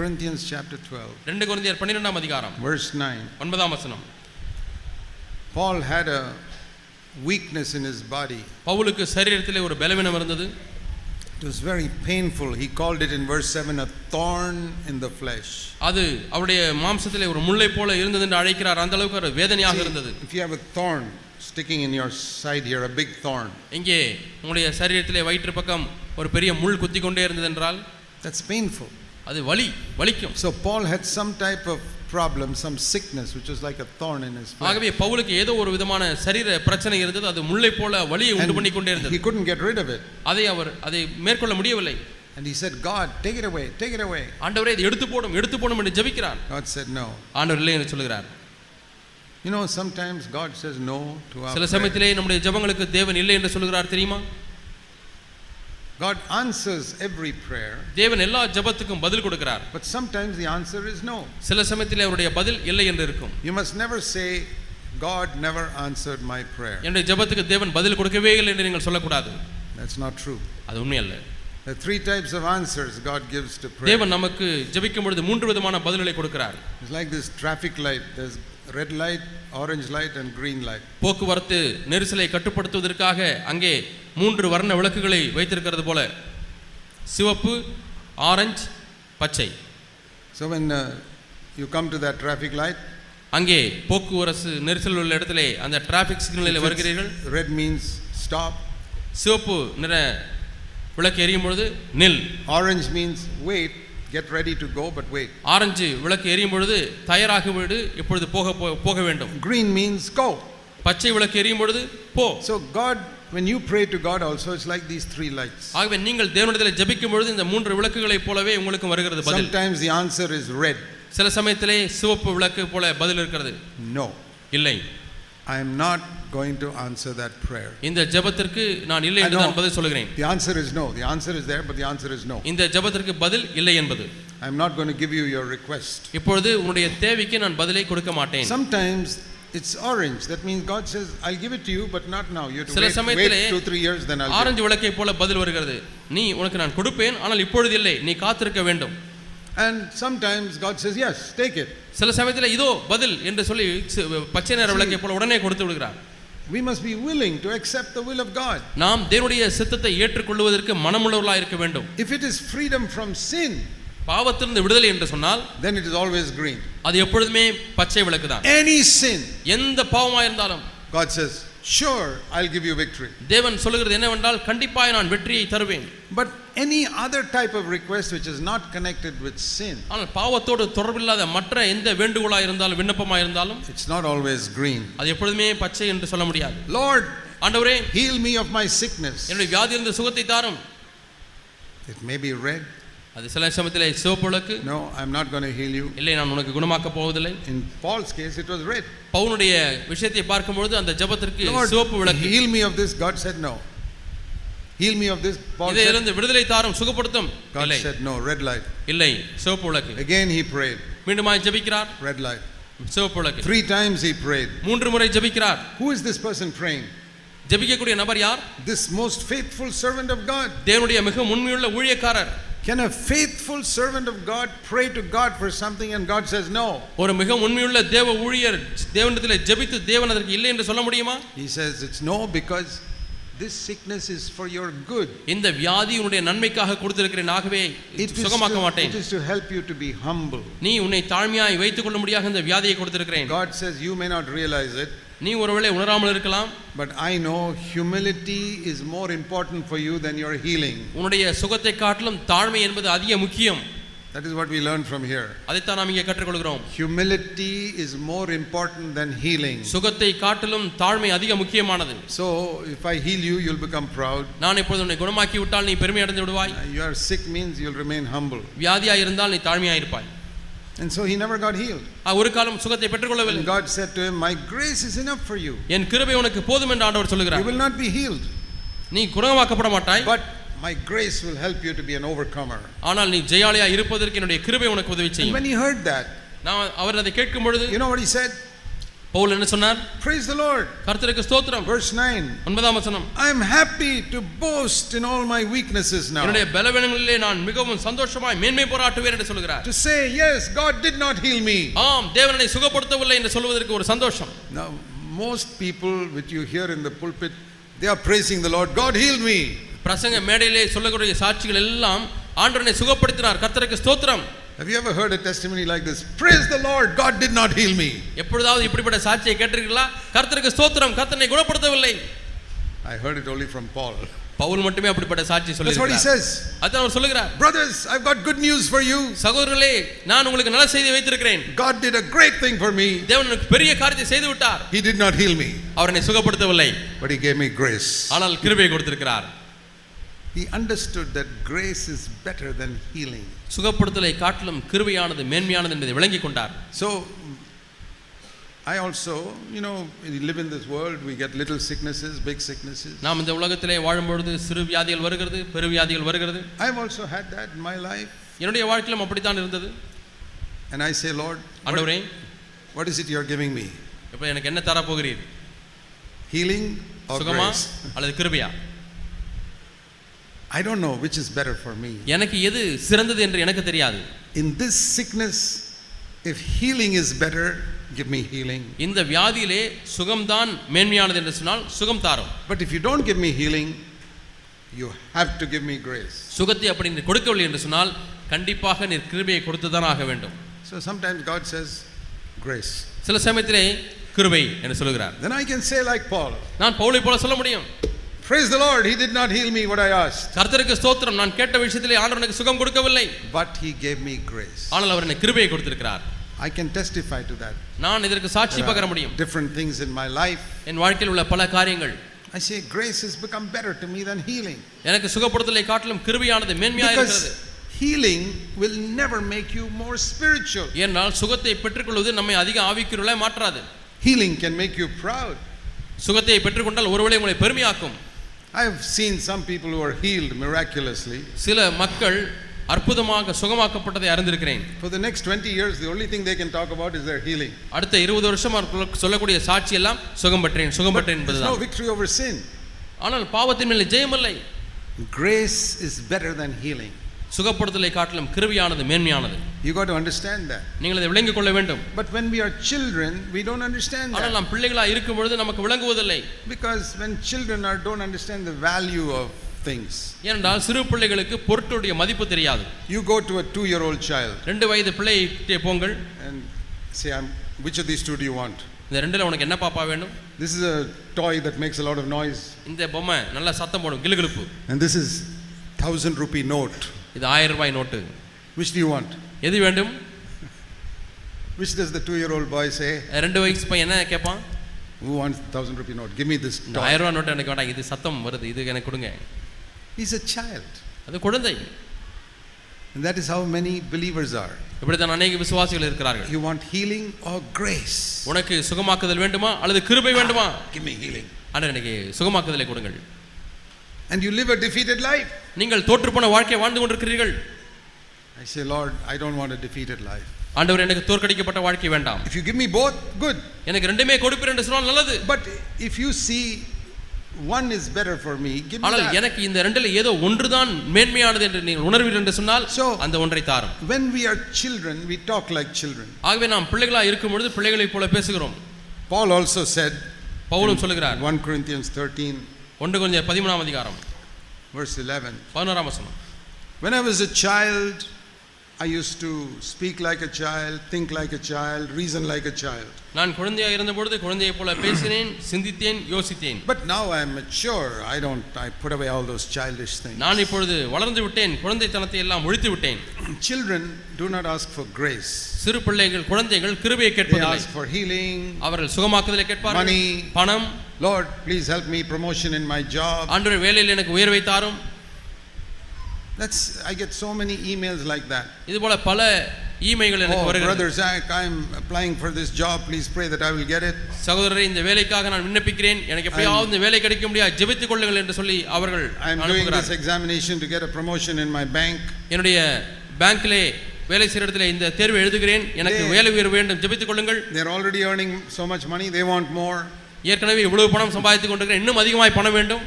Corinthians chapter 12. 2 கொரிந்தியர் 12ஆம் அதிகாரம் Verse 9. 9ஆம் வசனம். Paul had a weakness in his body. பவுலுக்கு சரீரத்திலே ஒரு பலவீனம் இருந்தது. It was very painful. He called it in verse 7 a thorn in the flesh. அது அவருடைய மாம்சத்திலே ஒரு முள்ளை போல இருந்தது என்று அழைக்கிறார். அந்த அளவுக்கு ஒரு வேதனையாக இருந்தது. If you have a thorn sticking in your side here, a big thorn. இங்கே உங்களுடைய சரீரத்திலே வயிற்று பக்கம் ஒரு பெரிய முள் குத்தி கொண்டே இருந்தது என்றால் that's painful. அது வலிக்கும். So Paul had some type of problem, some sickness which was like a thorn in his flesh. ஆகவே பவுலுக்கு ஏதோ ஒரு விதமான சரீர பிரச்சனை இருந்தது. அது முள்ளை போல வலியை உண்டு பண்ணி கொண்டே இருந்தது. He couldn't get rid of it. அதை மேற்கொள்ள முடியவில்லை. And he said, God, take it away, take it away. ஆண்டவரே இதை எடுத்து போடும் என்று ஜெபிக்கிறார். God said no. ஆண்டவர் இல்லை என்று சொல்கிறார். You know, sometimes God says no to our சில சமயத்திலே நம்முடைய ஜெபங்களுக்கு தேவன் இல்லை என்று சொல்கிறார் தெரியுமா? God answers every prayer. தேவன் எல்லா ஜெபத்துக்கும் பதில் கொடுக்கிறார். But sometimes the answer is no. சில சமயத்திலே அவருடைய பதில் இல்லை என்று இருக்கும். You must never say God never answered my prayer. என்னுடைய ஜெபத்துக்கு தேவன் பதில் கொடுக்கவே இல்லை என்று நீங்கள் சொல்லக்கூடாது. That's not true. அது உண்மை அல்ல. There are three types of answers God gives to prayer. தேவன் நமக்கு ஜெபிக்கும் பொழுது மூன்று விதமான பதில்களை கொடுக்கிறார். It's like this traffic light. There's red light, orange light and green light. போக்குவரத்து நெரிசலை கட்டுப்படுத்துவதற்காக அங்கே மூன்று வர்ண விளக்குகளை வைத்திருக்கிறது போல சிவப்பு, ஆரஞ்சு, பச்சை. So when you come to that traffic light, அங்கே போக்குவரத்து நெரிசல் உள்ள இடத்திலே அந்த டிராஃபிக் சிக்னலில் வருகிறீர்கள். Red means stop. சிவப்பு நிற விளக்கு எரியும் பொழுது நில். Orange means wait, get ready to go but wait. Orange விளக்கு எரியும் பொழுது தயாராகி விடு, இப்பொழுது போக வேண்டும். Green means go. பச்சை விளக்கு எரியும் பொழுது போ. So God, when you pray to God also, it's like these three lights. ஆகவே நீங்கள் தேவனிடத்தில் ஜெபிக்கும் பொழுது இந்த மூன்று விளக்குகளை போலவே உங்களுக்கு வருகிறது பதில். Sometimes the answer is red. சில சமயத்திலே சிவப்பு விளக்கு போல பதில் இருக்கிறது. No. இல்லை. I am not going to answer that prayer. இந்த ஜெபத்திற்கு நான் இல்லை என்று நான் பதில் சொல்கிறேன். The answer is no. The answer is there, but the answer is no. இந்த ஜெபத்திற்கு பதில் இல்லை என்பது. I am not going to give you your request. இப்பொழுது உன்னுடைய தேவைக்கு நான் பதிலை கொடுக்க மாட்டேன். Sometimes it's orange. That means God says, I'll give it to you, but not now. You have to wait 2-3 years, then I'll give it. Orange விளக்கை போல பதில் வருகிறது. நீ உனக்கு நான் கொடுப்பேன், ஆனால் இப்பொழுது இல்லை, நீ காத்திருக்க வேண்டும். And sometimes God says, yes, take it. சில சமயத்தில் இதோ பதில் என்று சொல்லி பச்சை நிற விளக்கை போல உடனே கொடுத்து விடுகிறார். We must be willing to accept the will of God. நாம் தேவனுடைய சித்தத்தை ஏற்றுக்கொள்வதற்கு மனமுள்ளவர்களாக இருக்க வேண்டும். If it is freedom from sin, பாவத்திலிருந்து விடுதலை என்று சொன்னால் then it is always green. அது எப்பொழுதுமே பச்சை விளக்கு தான். Any sin, எந்த பாவமாக இருந்தாலும் God says, sure, I'll give you victory. தேவன் சொல்கிறது என்னவென்றால் கண்டிப்பாக நான் வெற்றியை தருவேன். But any other type of request which is not connected with sin, ஆனால் பாவத்தோடு தொடர்பில்லாத மற்ற எந்த வேண்டுகோளாக இருந்தாலும் விண்ணப்பமாக இருந்தாலும் it's not always green. அது எப்பொழுதுமே பச்சை என்று சொல்ல முடியாது. Lord, ஆண்டவரே, heal me of my sickness. என்னுடைய வியாதியிலிருந்து சுகத்தை தாரும். It may be red. அது சில சமயத்திலே சிவப்பு விளக்கு. No, I'm not going to heal you. இல்லை, நான் உனக்கு குணமாக்க போவதில்லை. In Paul's case it was red. பவுலுடைய விஷயத்தை பார்க்கும்போது அந்த ஜெபத்திற்கு சிவப்பு விளக்கு. Heal me of this. God said no. Heal me of this. Paul said, இதிலிருந்து விடுதலை தாரும், சுகப்படுத்தும். God said no. Red light. இல்லை, சிவப்பு விளக்கு. Again he prayed. மீண்டுமாய் ஜெபிக்கிறார். Red light. சிவப்பு விளக்கு. 3 times he prayed. 3 முறை ஜெபிக்கிறார். Who is this person praying? ஜெபிக்கக்கூடிய நபர் யார்? This most faithful servant of God. தேவனுடைய மிக உண்மையுள்ள ஊழியக்காரர். Can a faithful servant of God pray to God for something and God says no? ஒரு மிக உண்மையுள்ள தேவ ஊழியர் தேவனிடத்தில் ஜெபித்து தேவன் அதற்கு இல்லை என்று சொல்ல முடியுமா? He says it's no because this sickness is for your good. இந்த வியாதி உன்னுடைய நன்மைக்காக கொடுத்திருக்கிறேன், ஆகவே சுகமாக்க மாட்டேன். It is to help you to be humble. நீ உன்னை தாழ்மையாய் வைத்துக் கொள்ளும்படியாக இந்த வியாதியை கொடுத்திருக்கிறேன். God says you may not realize it. நீ ஒருவேளை உணராமல் இருக்கலாம். But I know humility is more important for you than your healing. உன்னுடைய சுகத்தை காட்டிலும் தாழ்மை என்பது அதிக முக்கியம். That is what we learn from here. அதைத்தான் நாம் இங்கே கற்றுக்கொள்கிறோம். Humility is more important than healing. சுகத்தை காட்டிலும் தாழ்மை அதிக முக்கியமானது. So if I heal you, you'll become proud. நான் இப்பொழுது உன்னை குணமாக்கி விட்டால் நீ பெருமை அடைந்து விடுவாய். You are sick means you'll remain humble. வியாதியாய் இருந்தால் நீ தாழ்மையாய் இருப்பாய். And so he never got healed. ஒரு காலம் சுகத்தை பெற்றுக்கொள்ளவில்லை. God said to him, my grace is enough for you. என் கிருபை உனக்கு போதும் என்று ஆண்டவர் சொல்கிறார். You will not be healed. நீ குணமாக்கப்பட மாட்டாய். But my grace will help you to be an overcomer. ஆனால் நீ ஜெயாளியாய் இருப்பதற்கு என்னுடைய கிருபை உனக்கு உதவி செய்யும். And when he heard that, நான் அவர் அதை கேட்கும் பொழுது you know what he said? Pavul என்ன சொன்னார்? Praise the Lord. கர்த்தருக்கு ஸ்தோத்திரம். Verse 9. 9ஆம் வசனம். I am happy to boast in all my weaknesses now. என்னுடைய பலவீனங்களிலே நான் மிகவும் சந்தோஷமாய் மேன்மை பாராட்டுவேன் என்று சொல்கிறார். To say yes, God did not heal me. ஆம், தேவன் என்னை சுகப்படுத்தவில்லை என்று சொல்வதற்கு ஒரு சந்தோஷம். Now most people which you hear in the pulpit, they are praising the Lord. God healed me. பிரசங்க மேடையிலே சொல்லக்கூடிய சாட்சிகள் எல்லாம் ஆண்டவர் என்னை சுகப்படுத்தினார், கர்த்தருக்கு ஸ்தோத்திரம். Have you ever heard a testimony like this? Praise the Lord, God did not heal me. எப்பொழுதாவது இப்படிப்பட்ட சாட்சியை கேட்டிருக்கீங்களா? கர்த்தருக்கு ஸ்தோத்திரம், கர்த்தர் என்னை குணப்படுத்தவில்லை. I heard it only from Paul. Pavul மட்டுமே அப்படிப்பட்ட சாட்சி சொல்லியிருக்கிறார். That's what he says. அதான் அவர் சொல்லுகிறார். Brothers, I've got good news for you. சகோதரர்களே, நான் உங்களுக்கு நல்ல செய்தி வைத்திருக்கிறேன். God did a great thing for me. தேவன் எனக்கு பெரிய காரியத்தை செய்து விட்டார். He did not heal me. அவர் என்னை சுகப்படுத்தவில்லை. But he gave me grace. ஆனால் கிருபையை கொடுத்திருக்கிறார். He understood that grace is better than healing. சுகப்படுத்தலை காட்டிலும் கிருபையானது மேன்மையானது என்பதை விளங்கிக் கொண்டார். So I also, we live in this world, we get little sicknesses, big sicknesses. நாம் இந்த உலகத்திலே வாழும்பொழுது சிறு வியாதிகள் வருகிறது, பெரு வியாதிகள் வருகிறது. I have also had that in my life. என்னுடைய வாழ்க்கையிலும் அப்படித்தான் இருந்தது. And I say, Lord, ஆண்டவரே, what is it you are giving me? இப்போ எனக்கு என்ன தர போகிறீர்? Healing or சுகமா grace? அல்லது கிருபையா? I don't know which is better for me. எனக்கு எது சிறந்தது என்று எனக்கு தெரியாது. In this sickness, if healing is better, give me healing. இந்த வியாதியிலே சுகம்தான் மேன்மையானது என்று சொன்னால் சுகம் தாரும். But if you don't give me healing, you have to give me grace. சுகத்தை அப்படி நீ கொடுக்கவில்லை என்று சொன்னால் கண்டிப்பாக நீர் கிருபையை கொடுத்து தான் ஆக வேண்டும். So sometimes God says grace. சில சமயத்திலே கிருபை என்று சொல்கிறார். Then I can say like Paul. நான் பவுலை போல சொல்ல முடியும். Praise the Lord, he did not heal me what I asked. கர்த்தருக்கு ஸ்தோத்திரம், நான் கேட்ட விஷயத்திலே ஆண்டவர் எனக்கு சுகம் கொடுக்கவில்லை. But he gave me grace. ஆனால் அவர் எனக்கு கிருபையை கொடுத்திருக்கிறார். I can testify to that. நான் இதற்கு சாட்சி பகர முடியும். Different things in my life. என் வாழ்க்கையில் உள்ள பல காரியங்கள். I say grace has become better to me than healing. எனக்கு சுகப்படுத்தலை காட்டிலும் கிருபையானது மேன்மையாக இருக்கிறது. Healing will never make you more spiritual. ஏனால் சுகத்தை பெற்றுக்கொள்வது நம்மை அதிக ஆவிக்குரியவளாய் மாற்றாது. Healing can make you proud. சுகத்தை பெற்றுக்கொண்டால் ஒருவேளை உங்களை பெருமையாக்கும். I have seen some people who are healed miraculously. சில மக்கள் அற்புதமாக சுகமாக்கப்பட்டதை அறிந்திருக்கிறேன். For the next 20 years the only thing they can talk about is their healing. அடுத்த 20 வருஷம் அவர்கள் சொல்லக்கூடிய சாட்சி எல்லாம் சுகம் பெற்றேன் என்பதுதான். No victory over sin. ஆனால் பாவத்தின் மேல் ஜெயம் இல்லை. Grace is better than healing. சுகப்படுத்தலை காட்டிலும் கிருபையானது மேன்மையானது. You got to understand that. நீங்கள் அதை விளங்கிக் கொள்ள வேண்டும். But when we are children we don't understand that. ஆனால் நாம் பிள்ளைகளாக இருக்கும் பொழுது நமக்கு விளங்குவதில்லை. Because when children don't understand the value of things. ஏனென்றால் சிறு பிள்ளைகளுக்கு பொருளுடைய மதிப்பு தெரியாது. You go to a 2-year-old child. 2 வயது பிள்ளையை போங்கள். And say, which of these two do you want? இந்த ரெண்டுல உனக்கு என்ன பாப்பா வேண்டும்? This is a toy that makes a lot of noise. இந்த பொம்மை நல்ல சத்தம் போடும், கிளுகிளுப்பு. And this is 1000 rupee note. இது 1000 ரூபாய் note. Which do you want? எது வேண்டும்? Which does the 2-year-old boy say? 2 வயசு பையன் என்ன கேட்பான்? Who wants 1000 rupee note? Give me this toy. 1000 ரூபாய் நோட்டு எனக்கு வேண்டாம், இது சத்தம் வருது, இது எனக்கு கொடுங்க. He's a child. அது குழந்தை. And that is how many believers are. இப்படிதான் அநேக விசுவாசிகள் இருக்கிறார்கள். You want healing or grace? உனக்கு சுகமாக்குதல் வேண்டுமா அல்லது கிருபை வேண்டுமா? Give me healing. ஆண்டவரே எனக்கு சுகமாக்குதலை கொடுங்கள். And you live a defeated life. நீங்கள் தோற்றுப்போன வாழ்க்கையை வாழ்ந்து கொண்டிருக்கிறீர்கள். I say, Lord, I don't want a defeated life. ஆண்டவரே எனக்கு தோற்கடிக்கப்பட்ட வாழ்க்கை வேண்டாம். If you give me both, good. எனக்கு ரெண்டுமே கொடுப்பீர் என்று சொன்னால் நல்லது. But if you see one is better for me, give me ஆனால் that. எனக்கு இந்த ரெண்டில் ஏதோ ஒன்றுதான் மேன்மையானது என்று நீங்கள் உணர்வீர்கள் என்று சொன்னால் அந்த ஒன்றை தாரும். When we are children, we talk like children. ஆகவே நாம் பிள்ளைகளாக இருக்கும் பொழுது பிள்ளைகளைப் போல பேசுகிறோம். Paul also said, பவுலும் சொல்கிறார் 1 Corinthians 13 1 கொரிந்தியர் 13ஆம் அதிகாரம் verse 11. 11ஆம் வசனம். When I was a child, I used to speak like a child, think like a child, reason like a child. நான் குழந்தையாக இருந்த பொழுது குழந்தையைப் போல பேசினேன், சிந்தித்தேன், யோசித்தேன். But now I am mature. I put away all those childish things. நான் இப்பொழுது வளர்ந்து விட்டேன், குழந்தைத்தனத்தை எல்லாம் ஒழித்து விட்டேன். Children do not ask for grace. சிறு பிள்ளைகள் குழந்தைகள் கிருபையை They கேட்பதில்லை. ask for healing, அவர்கள் சுகமாக்குதலை கேட்பார்கள். money, பணம். Lord, please help me promotion in my job. ஆண்டவரே வேலையில் எனக்கு உயர்வை தாரும். I get so many emails like that. இது போல பல ஈமெயில்கள் எனக்கு வருகிறது. Brother Zach, I am applying for this job. Please pray that I will get it. சகோதரரே இந்த வேலைக்காக நான் விண்ணப்பிக்கிறேன், எனக்கு எப்படியாவது இந்த வேலை கிடைக்க முடியாது, ஜெபித்துக் கொள்ளுங்கள் என்று சொல்லி அவர்கள் I am doing this examination to get a promotion in my bank. என்னுடைய பேங்க்லே வேலை செய்யற இடத்துல இந்த தேர்வு எழுதுகிறேன், எனக்கு வேலை உயர்வு வேண்டும், ஜெபித்துக் கொள்ளுங்கள். They are already earning so much money, they want more. ஏற்கனவே இவ்வளவு பணம் சம்பாதித்துக் கொண்டிருக்கிறேன், இன்னும் அதிகமாய் பணம் வேண்டும்.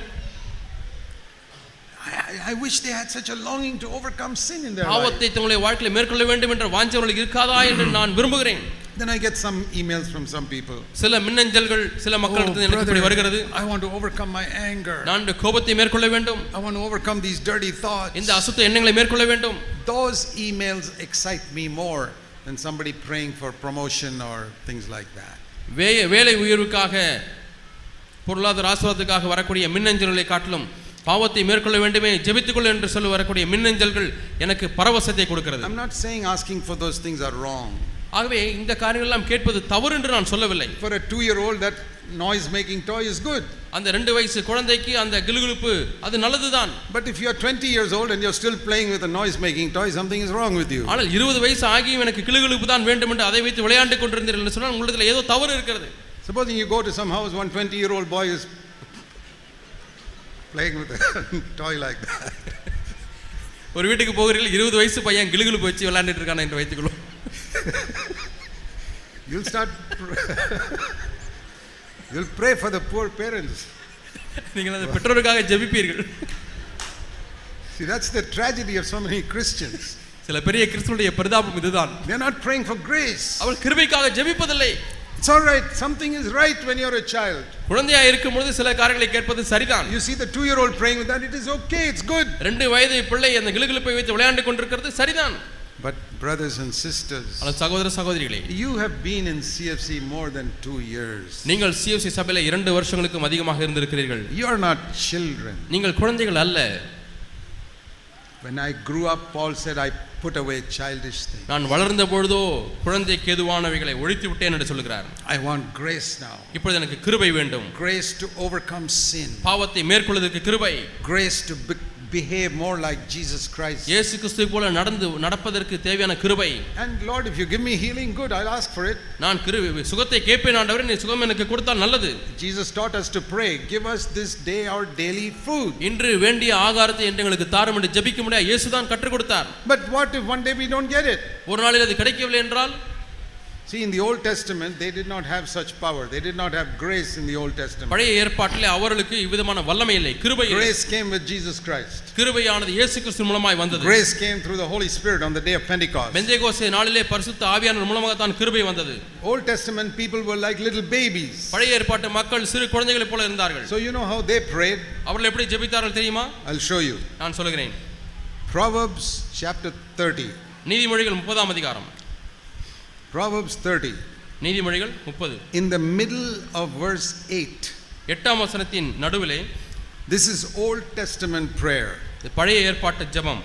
I wish they had such a longing to overcome sin in their life. பாவத்தை தங்களுடைய வாழ்க்கையில் மேற்கொள்ள வேண்டும் என்ற வாஞ்சை அவர்களுக்கு இருக்காதா என்று நான் விரும்புகிறேன். Then I get some emails from some people. சில மின்னஞ்சல்கள் சில மக்களிடத்தில் எனக்கு இப்படி வருகிறது. I want to overcome my anger. நான் கோபத்தை மேற்கொள்ள வேண்டும். I want to overcome these dirty thoughts. இந்த அசுத்த எண்ணங்களை மேற்கொள்ள வேண்டும். Those emails excite me more than somebody praying for promotion or things like that. வேலை உயர்வுக்காக பொருளாதார ஆசீர்வாதத்துக்காக வரக்கூடிய மின்னஞ்சல்களை காட்டிலும் பாவத்தை மேற்கொள்ள வேண்டுமே ஜெபித்துக் கொள் என்று சொல்லி வரக்கூடிய மின்னஞ்சல்கள் எனக்கு பரவசத்தை கொடுக்கிறது. I'm not saying asking for those things are wrong. ஆகவே இந்த காரியங்கள் எல்லாம் கேட்பது தவறு என்று நான் சொல்லவில்லை. For a 2-year-old that noise making toy is good. அந்த 2 வயசு குழந்தைக்கு அந்த கிலுகிலுப்பு அது நல்லதுதான். But if you are 20 years old and you are still playing with a noise making toy, something is wrong with you. ஆனால் 20 வயசு ஆகியும் எனக்கு கிலுகிலுப்பு தான் வேண்டும் என்று அதை வைத்து விளையாண்டு கொண்டிருந்தீர்கள் என்று சொன்னால் உங்களிடத்தில் ஏதோ தவறு இருக்கிறது. Supposing you go to some house, one 20-year-old boy is playing with a toy like that. ஒரு வீட்டுக்கு போகிறீர்கள், 20 வயசு பையன் கிலுகிலுப்பு வச்சு விளையாண்டுட்டு இருக்கானே என்று வைத்துக்கொள்ளும். You'll pray for the poor parents. நீங்கள் அந்த பெற்றோருக்காக ஜெபிப்பீர்கள். See, that's the tragedy of so many Christians. சில பெரிய கிறிஸ்தவனுடைய பரிதாபம் இதுதான். They're not praying for grace. அவர்கள் கிருபைக்காக ஜெபிப்பதில்லை. It's all right, something is right when you're a child. குழந்தையா இருக்கும்போது சில காரியங்களை கேட்பது சரிதான். You see the 2-year-old praying with that, it is okay, it's good. 2 வயது பிள்ளை அந்த கிலுகிலுப்பை வைத்து விளையாண்டு கொண்டிருக்கிறது சரிதான். But brothers and sisters, சகோதர சகோதரிகளே, you have been in CFC more than 2 years. நீங்கள் CFC சபையில 2 வருஷங்களுக்கும் அதிகமாக இருந்திருக்கிறீர்கள். You are not children. நீங்கள் குழந்தைகள் அல்ல. When I grew up, Paul said, I put away childish things. நான் வளர்ந்த பொழுதோ குழந்தைக்கு ஏதுவானவைகளை ஒழித்து விட்டேன் என்று சொல்கிறார். I want grace now. இப்பொழுது எனக்கு கிருபை வேண்டும். Grace to overcome sin. பாவத்தை மேற்கொள்வதற்கு கிருபை. Grace to behave more like Jesus Christ. இயேசு கிறிஸ்துவை போல நடப்பதற்கு தேவையான கிருபை. And Lord, if you give me healing, good, I'll ask for it. நான் சுகத்தை கேட்பேன் ஆண்டவரே, நீ சுகம் எனக்கு கொடுத்தால் நல்லது. Jesus taught us to pray, give us this day our daily food. இன்று வேண்டிய ஆகாரத்தை எங்களுக்கு தாரும் என்று ஜெபிக்க முடியாது. இயேசுதான் கற்றுக் கொடுத்தார். But what if one day we don't get it? ஒரு நாளில் அது கிடைக்கவில்லை என்றால்? See, in the Old Testament, they did not have such power. They did not have grace in the Old Testament. பழைய ஏற்பாட்டிலே அவர்களுக்கு இவ்விதமான வல்லமை இல்லை, கிருபை இல்லை. Grace came with Jesus Christ. கிருபையானது இயேசு கிறிஸ்து மூலமாய் வந்தது. Grace came through the Holy Spirit on the day of Pentecost. Pentecost நாளிலே பரிசுத்த ஆவியானவர் மூலமாக தான் கிருபை வந்தது. Old Testament people were like little babies. பழைய ஏற்பாட்டு மக்கள் சிறு குழந்தைகளைப் போல இருந்தார்கள். So you know how they prayed? அவர்கள் எப்படி ஜெபித்தார்கள் தெரியுமா? I'll show you. நான் சொல்கிறேன். Proverbs chapter 30. நீதிமொழிகள் 30ஆம் அதிகாரம். Proverbs 30. நீதிமொழிகள் 30. In the middle of verse 8. 8ஆம் வசனத்தின் நடுவிலே, this is Old Testament prayer. பழைய ஏற்பாட்டு ஜெபம்.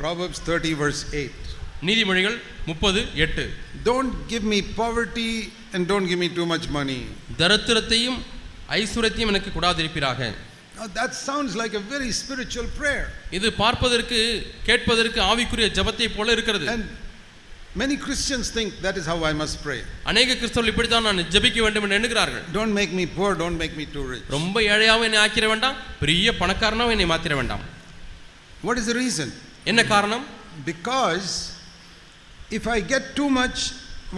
Proverbs 30 verse 8. நீதிமொழிகள் 30:8. Don't give me poverty and don't give me too much money. தரித்திரத்தையும் ஐஸ்வரியத்தையும் எனக்கு கொடாதிருப்பீராக. Now that sounds like a very spiritual prayer. இது பார்ப்பதற்கு கேட்பதற்கு ஆவிக்குரிய ஜெபத்தை போல இருக்கிறது. And many Christians think that is how I must pray. அநேக கிறிஸ்தவர்கள் இப்படி தான் நான் ஜெபிக்க வேண்டும் என்று எண்ணுகிறார்கள். Don't make me poor, don't make me too rich. ரொம்ப ஏழையாவும் என்னை ஆக்கிர வேண்டாம், பெரிய பணக்காரனாவும் என்னை மாத்திர வேண்டாம். What is the reason? என்ன காரணம்? Because if I get too much,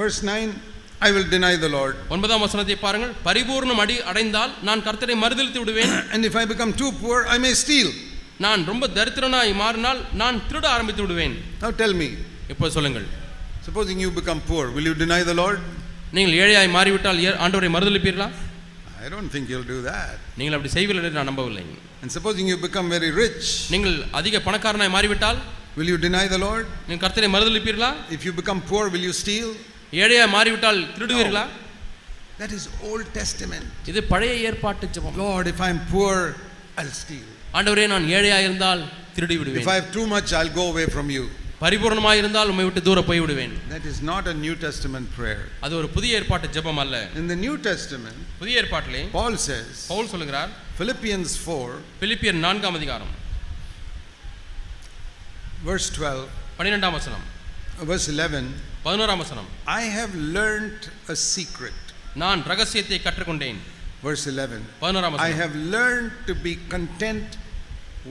verse 9, I will deny the Lord. 9ஆம் வசனத்தை பாருங்கள். பரிபூர்ணம் அடைந்தால் நான் கர்த்தரை மறுதலித்து விடுவேன். And if I become too poor, I may steal. நான் ரொம்ப தரித்திரனாய் மாறினால் நான் திருட ஆரம்பித்து விடுவேன். Now tell me. இப்போ சொல்லுங்கள். Supposing you become poor, will you deny the Lord? நீங்கள் ஏழையாய் மாறிவிட்டால் ஆண்டவரை மறுதலிப்பீர்களா? I don't think you'll do that. நீங்கள் அப்படி செய்வீர்கள் என்று நான் நம்பவில்லை. And supposing you become very rich, நீங்கள் அதிக பணக்காரனாய் மாறிவிட்டால் will you deny the Lord? நீங்கள் கர்த்தரை மறுதலிப்பீர்களா? If you become poor, will you steal? ஏழையாய் மாறிவிட்டால் திருடுவீர்களா? That is Old Testament. இது பழைய ஏற்பாட்டு ஜெபம். Lord, if I'm poor, I'll steal. ஆண்டவரே, நான் ஏழையாய் இருந்தால் திருடி விடுவேன். If I have too much, I'll go away from you. பரிபூர்ணமாய் இருந்தால் உம்மை விட்டு தூர போய் விடுவேன். That is not a New Testament prayer. அது ஒரு புதிய ஏற்பாட்டு ஜெபம் அல்ல. In the New Testament, புதிய ஏற்பாட்டிலே Paul says, பவுல் சொல்கிறார், Philippians 4, பிலிப்பியர் 4ஆம் அதிகாரம் verse 12, 12ஆம் வசனம், verse 11, 11ஆம் வசனம். I have learned a secret. நான் ரகசியத்தை கற்றுக்கொண்டேன். Verse 11, 11ஆம் I வசனம். have learned to be content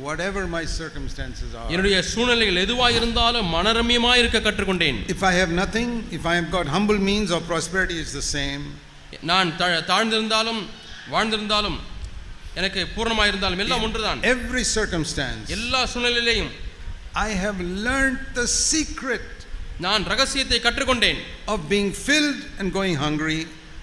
whatever my circumstances are. என்னுடைய சூழ்நிலைகள் எதுவாக இருந்தாலும் மனரம்யமாய் இருக்க கற்றுக்கொண்டேன். If I have nothing, if I have got humble means of prosperity, it's the same. நான் தாழ்ந்திருந்தாலும் வாழ்ந்திருந்தாலும் எனக்கு பூர்ணமாய் இருந்தாலும் எல்லாம் ஒன்றுதான். Every circumstance, எல்லா சூழ்நிலையிலும் I have learned the secret, நான் ரகசியத்தை கற்றுக்கொண்டேன், of being filled and going hungry,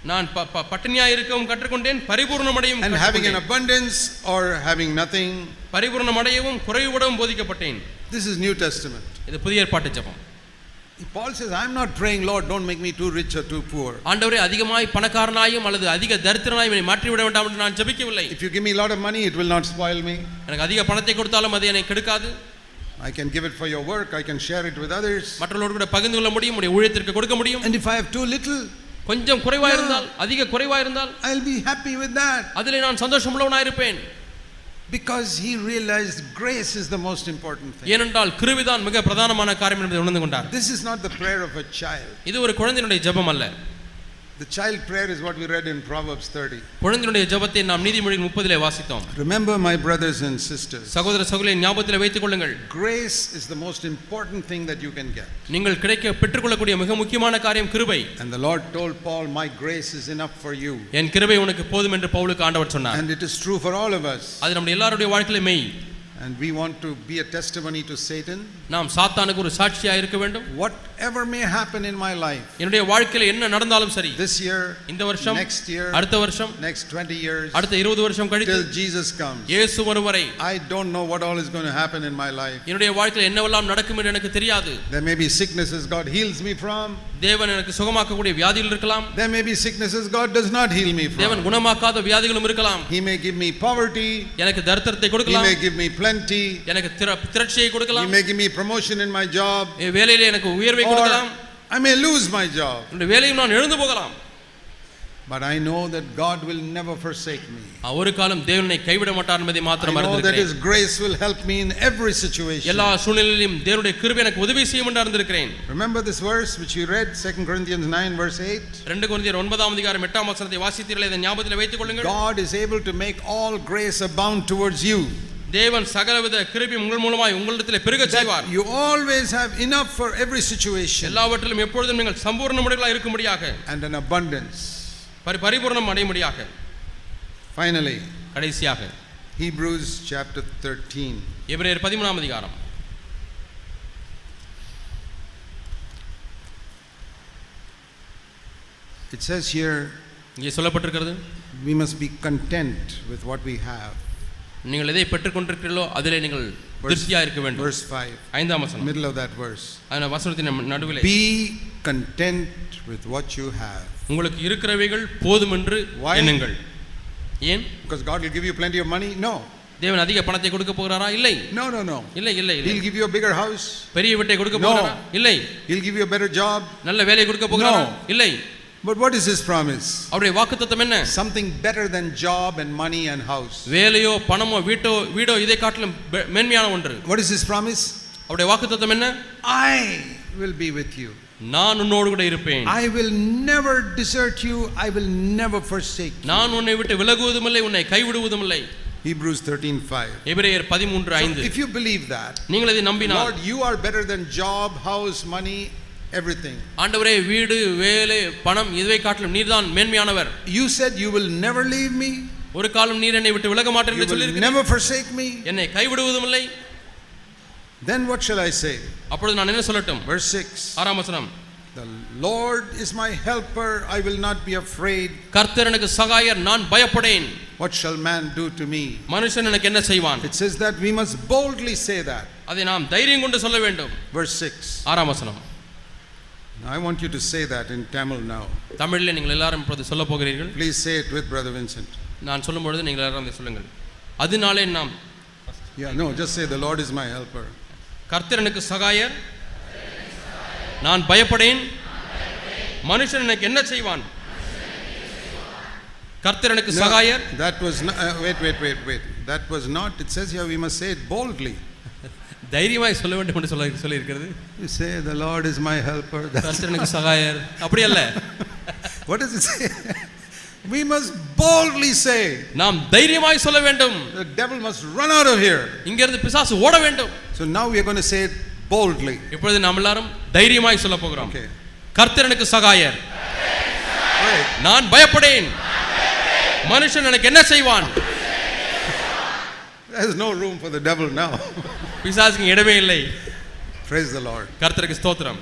நான் பட்டினியாய் இருக்கவும் கற்றுக்கொண்டேன், பரிபூர்ணமடையவும் and having an abundance or having nothing, பரிபூர்ணமடையவும் குறைவுபடவும் போதிக்கப்பட்டேன். This is New Testament. இது புதிய ஏற்பாட்டு ஜெபம். Paul says, I am not praying, Lord, don't make me too rich or too poor. ஆண்டவரே அதிகமாய் பணக்காரனாயும் அல்லது அதிக தரித்திரனாயும் என்னை மாற்றி விட வேண்டாம் என்று நான் ஜெபிக்கவில்லை. If you give me a lot of money, it will not spoil me. எனக்கு அதிக பணத்தை கொடுத்தாலும் அது என்னை கெடுக்காது. I can give it for your work, I can share it with others. மற்றவர்களோடு கூட பகிர்ந்து கொள்ள முடியும், உடைய ஊழியத்திற்கு கொடுக்க முடியும். And if I have too little, கொஞ்சம் குறைவா இருந்தால், அதிக குறைவா இருந்தால், I'll be happy with that. அதிலே நான் சந்தோஷமுள்ளவனாய் இருப்பேன். Because he realized grace is the most important thing. ஏனென்றால் கிருபைதான் மிக பிரதானமான காரியம் என்பதை உணர்ந்து கொண்டார். This is not the prayer of a child. இது ஒரு குழந்தையினுடைய ஜெபம் அல்ல. The child prayer is what we read in Proverbs 30. குழந்தையினுடைய ஜெபத்தை நாம் நீதிமொழிகள் 30 வாசித்தோம். Remember, my brothers and sisters, சகோதர சகோதரிகளை ஞாபகத்தில் வைத்துக் கொள்ளுங்கள். Grace is the most important thing that you can get. நீங்கள் பெற்றுக்கொள்ளக்கூடிய மிக முக்கியமான காரியம் கிருபை. And the Lord told Paul, my grace is enough for you. என் கிருபை உனக்கு போதும் என்று பவுலுக்கு ஆண்டவர் சொன்னார். And it is true for all of us. அது நம்முடைய எல்லாருடைய வாழ்க்கையிலே மெய். And we want to be a testimony to Satan. நாம் சாத்தானுக்கு ஒரு சாட்சியாக இருக்க வேண்டும். Whatever may happen in my life, என்னுடைய வாழ்க்கையில என்ன நடந்தாலும் சரி, this year, இந்த வருஷம், next year, அடுத்த வருஷம், next 20 years, அடுத்த 20 வருஷம் கழித்து, till Jesus comes, இயேசு வரும் வரை, I don't know what all is going to happen in my life. என்னுடைய வாழ்க்கையில என்னவெல்லாம் நடக்கும் என்று எனக்கு தெரியாது. There may be sicknesses God heals me from. தேவன் எனக்கு சுகமாக்கக்கூடிய வியாதிகள் இருக்கலாம். There may be sicknesses God does not heal me from. தேவன் குணமாக்காத வியாதிகளும் இருக்கலாம். He may give me poverty. எனக்கு தரித்திரத்தை கொடுக்கலாம். He may give me plenty. எனக்கு திரட்சியை கொடுக்கலாம். He may give me promotion in my job. வேலையிலே எனக்கு உயர்வை கொடுக்கலாம். I may lose my job. என்னுடைய வேலையை நான் இழந்து போகலாம். But I know that God will never forsake me. ஒரு காலம் தேவனை கைவிட மாட்டார் என்பதை மாத்திரம் அறிந்திருக்கிறேன். I know that His grace will help me in every situation. எல்லா சூழ்நிலையிலும் தேவனுடைய கிருபை எனக்கு உதவி செய்யும் என்று அறிந்திருக்கிறேன். Remember this verse which we read, 2 Corinthians 9 verse 8? 2 கொரிந்தியர் 9 ஆம் அதிகாரம் 8 ஆம் வசனத்தை வாசித்தீர்களே, இதை ஞாபகத்தில் வைத்துக் கொள்ளுங்கள். God is able to make all grace abound towards you. தேவன் சகலவித கிருபை உங்கள் மூலமாய் உங்களிடத்தில் பெருக செய்வார். You always have enough for every situation. எல்லாவற்றிலும் எப்பொழுதும் நீங்கள் சம்பூர்ணமுடையவர்களாக இருக்கும்படியாக, and an abundance. Paripooranam அடையும்படியாக. Finally, கடைசியாக Hebrews chapter 13. எபிரேயர் 13 ஆம் அதிகாரம். It says here, இங்கே சொல்லப்பட்டிருக்கிறது, we must be content with what we have. நீங்கள் எதை பெற்றுக்கொண்டிருக்கிறீர்களோ அதிலே நீங்கள் திருப்தியாக இருக்க வேண்டும். Verse 5. 5ஆம் வசனம். Middle of that verse. அந்த வசனத்தின் நடுவிலே, be content with what you have. உங்களுக்கு இருக்கிறவைகள் போதும் என்று எண்ணுங்கள். ஏன்? Because God will give you plenty of money? No. தேவன் அதிக பணத்தை கொடுக்க போகிறாரா? இல்லை. No. இல்லை. He'll give you a bigger house? பெரிய வீட்டை கொடுக்க போகிறாரா? இல்லை. He'll give you a better job? நல்ல வேலை கொடுக்க போகிறாரா? இல்லை. But what is His promise? அவருடைய வாக்குத்தத்தம் என்ன? Something better than job and money and house. வேலையோ பணமோ வீடோ இதை காட்டிலும் மேன்மையான ஒன்று. What is His promise? அவருடைய வாக்குத்தத்தம் என்ன? I will be with you. நான் உன்னோடு கூட இருப்பேன். I will never desert you. I will never forsake you. நான் உன்னை விட்டு விலகுவதும் இல்லை, உன்னை கைவிடுவதும் இல்லை. Hebrews 13:5. எபிரேயர் 13:5. If you believe that, நீங்கள் இதை நம்பினால், Lord, you are better than job, house, money, everything. ஆண்டவரே, வீடு, வேலை, பணம் இதை காட்டிலும் நீர்தான் மேன்மையானவர். You said you will never leave me. ஒரு காலம் நீர் என்னை விட்டு விலக மாட்டீர் என்று சொல்லியிருக்கிறீர். Never forsake me. என்னை கைவிடுவதும் இல்லை. Then what shall I say? அப்பொழுது நான் என்ன சொல்லட்டும்? Verse 6. 6ஆம் வசனம். The Lord is my helper, I will not be afraid. கர்த்தர் எனக்கு சகாயர், நான் பயப்படேன். What shall man do to me? மனுஷன் எனக்கு என்ன செய்வான்? It says that we must boldly say that. அதை நாம் தைரியம் கொண்டு சொல்ல வேண்டும். Verse 6. 6ஆம் வசனம். I want you to say that in Tamil now. தமிழில் நீங்கள் எல்லாரும் இப்பொழுது சொல்ல போகிறீர்கள். Please say it with Brother Vincent. நான் சொல்லும் பொழுது நீங்கள் எல்லாரும் அதை சொல்லுங்கள். அதனாலே நாம், just say the Lord is my helper. கர்த்தர் எனக்கு சகாயர், நான் பயப்படேன். மனுஷன் எனக்கு என்ன செய்வான்? கர்த்தர் எனக்கு சகாயர். That was not, wait. That was not. It says here we must say it boldly. தைரியமாய் சொல்ல வேண்டும் என்று சொல்லி இருக்கிறது. You say the Lord is my helper. கர்த்தர் எனக்கு சகாயர். அப்படி அல்ல. What does it say? We must boldly say. நாம் தைரியமாய் சொல்ல வேண்டும். The devil must run out of here. இங்கிருந்து பிசாசு ஓட வேண்டும். So now we are going to say it boldly. இப்பொழுது நாம் எல்லாரும் தைரியமாய் சொல்ல போகிறோம். Okay. கர்த்தர் எனக்கு சகாயர். நான் பயப்படேன். மனுஷன் எனக்கு என்ன செய்வான்? There is no room for the devil now. பிசாசுக்கு இடமே இல்லை. Praise the Lord. கர்த்தருக்கு ஸ்தோத்திரம்.